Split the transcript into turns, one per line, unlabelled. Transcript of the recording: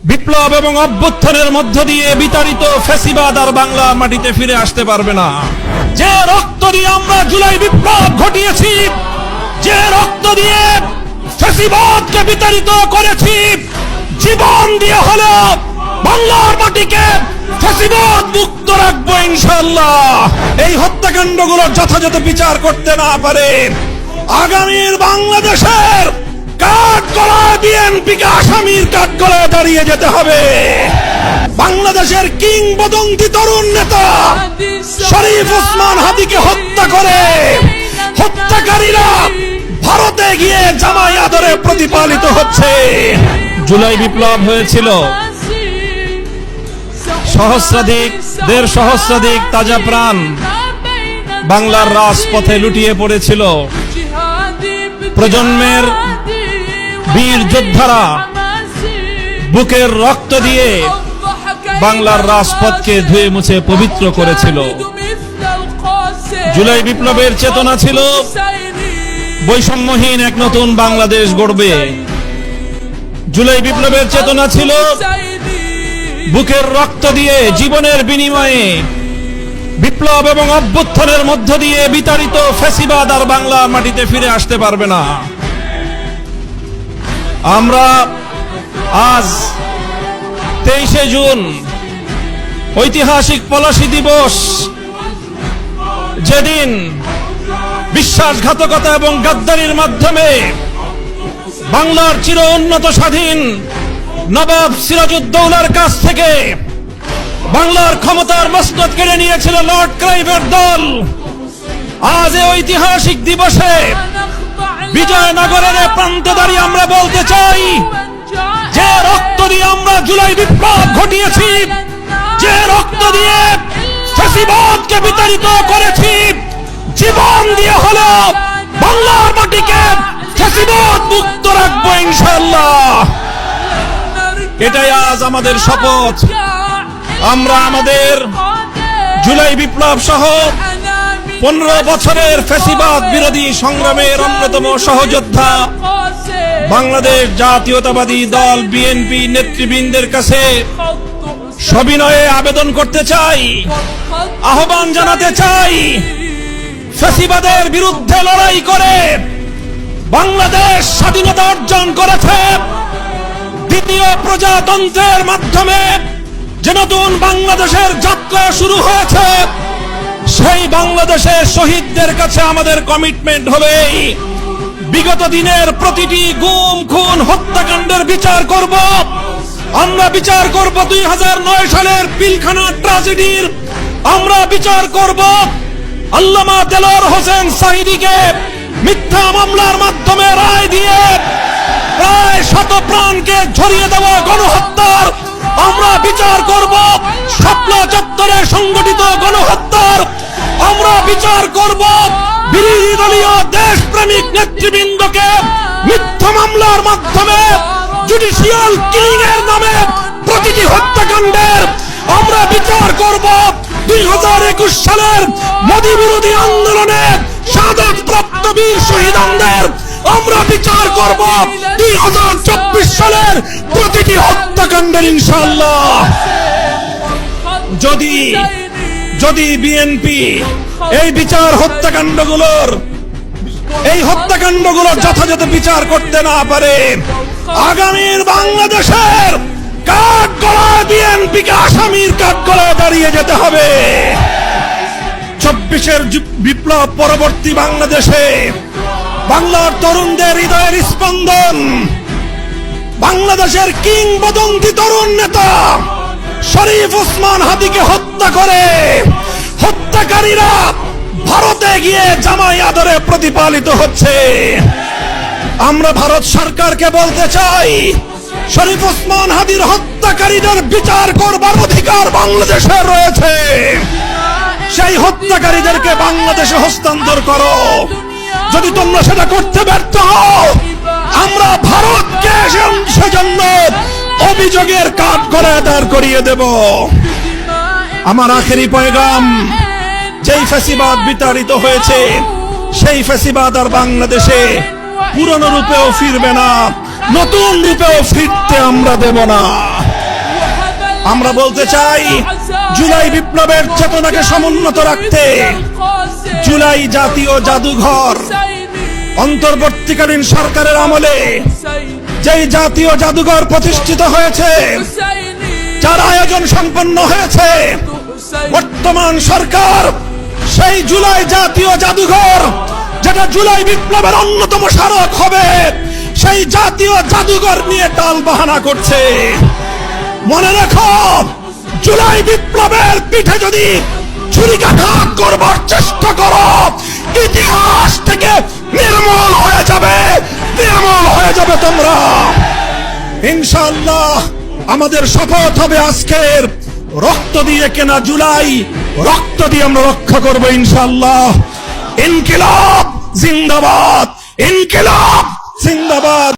বিপ্লব এবং অভ্যুত্থানের মধ্য দিয়ে বিতাড়িত ফ্যাসিবাদ আর বাংলা মাটিতে ফিরে আসতে পারবে না। যে রক্ত দিয়ে আমরা জুলাই বিপ্লব ঘটিয়েছি, যে রক্ত দিয়ে ফ্যাসিবাদকে বিতাড়িত করেছি, জীবন দিয়ে হলো বাংলার মাটিকে ফ্যাসিবাদ মুক্ত রাখবো ইনশাআল্লাহ। এই হত্যাকাণ্ডগুলোর যথাযথ বিচার করতে না পারে আগামীর বাংলাদেশের কাঠগড়ায় বিএনপিকে আসামির কাঠগড়ায় দাঁড়িয়ে যেতে হবে। বাংলাদেশের কিংবদন্তি তরুণ নেতা শরীফ ওসমান হাদিকে হত্যা করে হত্যাকারীরা ভারতে গিয়ে জামাই আদরে প্রতিপালিত হচ্ছে। জুলাই বিপ্লব হয়েছিল, দেড় সহস্রাধিক তাজা প্রাণ বাংলার রাজপথে লুটিয়ে পড়েছিল। প্রজন্মের বীর যোদ্ধারা বুকের রক্ত দিয়ে বাংলার রাজপথকে ধুয়ে মুছে পবিত্র করেছিল। জুলাই বিপ্লবের চেতনা ছিল বৈষম্যহীন এক নতুন বাংলাদেশ গড়বে। জুলাই বিপ্লবের চেতনা ছিল বুকের রক্ত দিয়ে জীবনের বিনিময়ে বিপ্লব এবং অভ্যুত্থানের মধ্য দিয়ে বিতাড়িত ফ্যাসিবাদ আর বাংলা মাটিতে ফিরে আসতে পারবে না। আমরা আজ 23শে জুন ঐতিহাসিক পলাশী দিবস, যেদিন বিশ্বাসঘাতকতা এবং গাদ্দারির মাধ্যমে বাংলার চির উন্নত স্বাধীন নবাব সিরাজউদ্দৌলার কাছ থেকে বাংলার ক্ষমতার মসনদ কেড়ে নিয়েছিল লর্ড ক্লাইভের দল। আজ এই ঐতিহাসিক দিবসে বিজয়নগরের প্রান্তে দাঁড়িয়ে আমরা বলতে চাই, যে রক্ত দিয়ে আমরা জুলাই বিপ্লব ঘটিয়েছি, যে রক্ত দিয়ে ফ্যাসিবাদকে বিতাড়িত করেছি, জীবন দিয়ে হলো বাংলার মাটিকে ফ্যাসিবাদ মুক্ত রাখবো ইনশাআল্লাহ। এটাই আজ আমাদের শপথ। আমরা আমাদের জুলাই বিপ্লব সহ 15 বছরের ফ্যাসিবাদ বিরোধী সংগ্রামের অন্যতম সহযোদ্ধা বাংলাদেশ জাতীয়তাবাদী দল বিএনপি নেতৃবৃন্দের কাছে সবিনয়ে আবেদন করতে চাই, আহ্বান জানাতে চাই, ফ্যাসিবাদের বিরুদ্ধে লড়াই করে বাংলাদেশ স্বাধীনতা অর্জন করেছে। দ্বিতীয় প্রজাতন্ত্রের মাধ্যমে যে নতুন বাংলাদেশের যাত্রা শুরু হয়েছে, সেই বাংলাদেশের শহীদদের কাছে আমাদের কমিটমেন্ট হবে বিগত দিনের প্রতিটি গুম খুন হত্যাকাণ্ডের বিচার করব। আমরা বিচার করব 2009 সালের পিলখানা ট্র্যাজেডির, আমরা বিচার করব আল্লামা দেলোয়ার হোসেন সাঈদীকে মিথ্যা মামলার মাধ্যমে রায় দিয়ে প্রায় 100 প্রাণকে ঝরিয়ে দেওয়া গণহত্যার আমরা বিচার করব। শাপলা চত্বরে সংগঠিত গণহত্যার আমরা বিচার করব। বিরোধী দলীয় দেশপ্রেমিক নেতৃবৃন্দকে মিথ্যা মামলার মাধ্যমে জুডিশিয়াল কিলিং এর নামে প্রতিটি হত্যাকাণ্ডের আমরা বিচার করব। 2021 সালের মোদী বিরোধী আন্দোলনে শাহাদাতপ্রাপ্ত বীর শহীদদের আমরা বিচার করব। 2024 সালের প্রতিটি হত্যাকাণ্ডের ইনশাআল্লাহ। যদি বিএনপি এই হত্যাকাণ্ডগুলোর যথাযথ বিচার করতে না পারে আগামীর বাংলাদেশের কাঠগড়ায় বিএনপিকে আসামির কাঠগড়ায় দাঁড়িয়ে যেতে হবে। 24-এর বিপ্লব পরবর্তী বাংলাদেশে বাংলার তরুণদের হৃদয়ের স্পন্দন বাংলাদেশের কিংবদন্তি তরুণ নেতা শরীফ ওসমান হাদিকে হত্যা করে হত্যাকারীরা ভারতে গিয়ে জামাই আদরে প্রতিপালিত হচ্ছে। আমরা ভারত সরকারকে বলতে চাই, শরীফ ওসমান হাদির হত্যাকারীদের বিচার করবার অধিকার বাংলাদেশের রয়েছে। সেই হত্যাকারীদেরকে বাংলাদেশে হস্তান্তর করো। যদি তোমরা সেটা করতে ব্যর্থ হও, আমরা ভারতকে সেজন্য অভিযোগের কাঠগড়ায় দাঁড় করিয়ে দেব। আমার আখেরি পয়গাম, যেই ফ্যাসিবাদ বিতাড়িত হয়েছে সেই ফ্যাসিবাদ আর বাংলাদেশে পুরনো রূপেও ফিরবে না, নতুন রূপেও ফিরতে আমরা দেব না। আমরা বলতে চাই, জুলাই বিপ্লবের চেতনাকে সমুন্নত রাখতে জুলাই জাতীয় জাদুঘর অন্তর্বর্তীকালীন সরকারের আমলে যেই জাতীয় জাদুঘর প্রতিষ্ঠিত হয়েছে, যার আয়োজন সম্পন্ন হয়েছে, বর্তমান সরকার সেই জুলাই জাতীয় জাদুঘর, যেটা জুলাই বিপ্লবের অন্যতম স্মারক হবে, সেই জাতীয় জাদুঘর নিয়ে টাল বাহানা করছে। মনে রাখো, জুলাই বিপ্লবের পিঠে যদি ছুরিকাঘাত করবার চেষ্টা করো, ইতিহাস থেকে নির্মূল হয়ে যাবে, নির্মূল হয়ে যাবে তোমরা। ইনশাআল্লাহ আমাদের শপথ হবে আজকের, রক্ত দিয়ে কেনা জুলাই, রক্ত দিয়ে আমরা রক্ষা করবো ইনশাআল্লাহ। ইনকিলাব জিন্দাবাদ, ইনকিলাব জিন্দাবাদ।